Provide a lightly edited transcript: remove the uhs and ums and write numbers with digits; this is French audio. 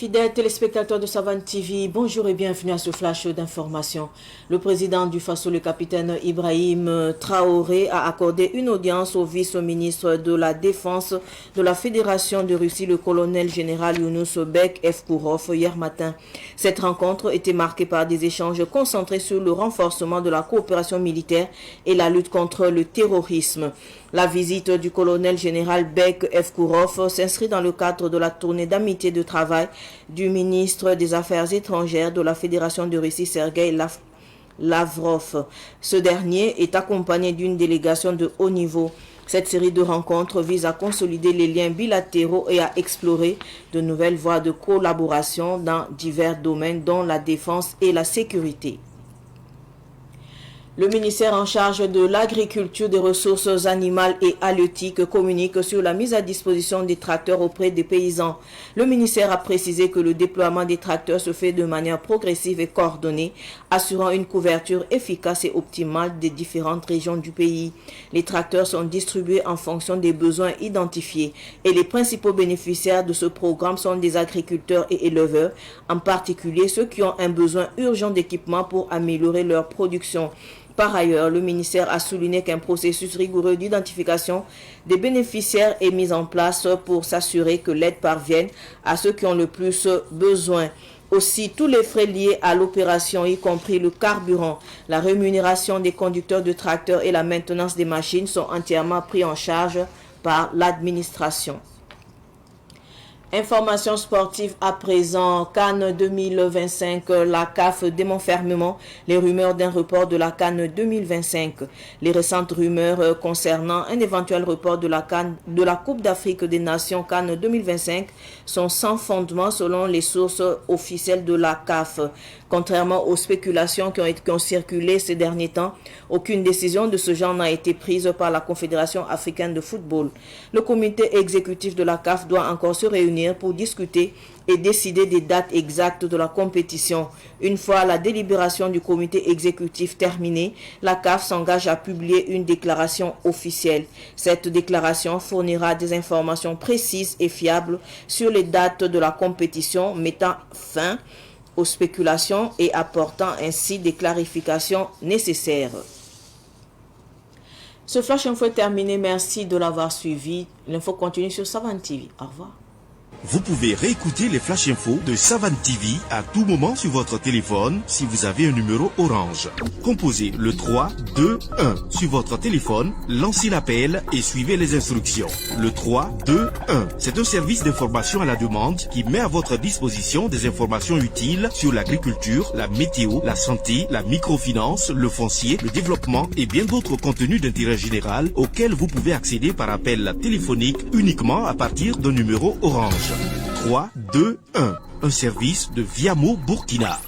Fidèles téléspectateurs de Savane TV, bonjour et bienvenue à ce flash d'information. Le président du Faso, le capitaine Ibrahim Traoré, a accordé une audience au vice-ministre de la Défense de la Fédération de Russie, le colonel général Younous Bek Evkourov, hier matin. Cette rencontre était marquée par des échanges concentrés sur le renforcement de la coopération militaire et la lutte contre le terrorisme. La visite du colonel général Bek Evkourov s'inscrit dans le cadre de la tournée d'amitié de travail du ministre des Affaires étrangères de la Fédération de Russie, Sergueï Lavrov. Ce dernier est accompagné d'une délégation de haut niveau. Cette série de rencontres vise à consolider les liens bilatéraux et à explorer de nouvelles voies de collaboration dans divers domaines, dont la défense et la sécurité. Le ministère en charge de l'agriculture, des ressources animales et halieutiques communique sur la mise à disposition des tracteurs auprès des paysans. Le ministère a précisé que le déploiement des tracteurs se fait de manière progressive et coordonnée, assurant une couverture efficace et optimale des différentes régions du pays. Les tracteurs sont distribués en fonction des besoins identifiés et les principaux bénéficiaires de ce programme sont des agriculteurs et éleveurs, en particulier ceux qui ont un besoin urgent d'équipement pour améliorer leur production. Par ailleurs, le ministère a souligné qu'un processus rigoureux d'identification des bénéficiaires est mis en place pour s'assurer que l'aide parvienne à ceux qui ont le plus besoin. Aussi, tous les frais liés à l'opération, y compris le carburant, la rémunération des conducteurs de tracteurs et la maintenance des machines, sont entièrement pris en charge par l'administration. Information sportive à présent, CAN 2025, la CAF dément fermement les rumeurs d'un report de la CAN 2025. Les récentes rumeurs concernant un éventuel report de la Coupe d'Afrique des Nations CAN 2025 sont sans fondement selon les sources officielles de la CAF. Contrairement aux spéculations qui ont circulé ces derniers temps, aucune décision de ce genre n'a été prise par la Confédération africaine de football. Le comité exécutif de la CAF doit encore se réunir pour discuter et décider des dates exactes de la compétition. Une fois la délibération du comité exécutif terminée, la CAF s'engage à publier une déclaration officielle. Cette déclaration fournira des informations précises et fiables sur les dates de la compétition, mettant fin aux spéculations et apportant ainsi des clarifications nécessaires. Ce flash info est terminé. Merci de l'avoir suivi. L'info continue sur Savane TV. Au revoir. Vous pouvez réécouter les flash infos de Savane TV à tout moment sur votre téléphone si vous avez un numéro orange. Composez le 3 2 1 sur votre téléphone, lancez l'appel et suivez les instructions. Le 3 2 1, c'est un service d'information à la demande qui met à votre disposition des informations utiles sur l'agriculture, la météo, la santé, la microfinance, le foncier, le développement et bien d'autres contenus d'intérêt général auxquels vous pouvez accéder par appel téléphonique uniquement à partir d'un numéro orange. 3 2 1, un service de Viamo Burkina.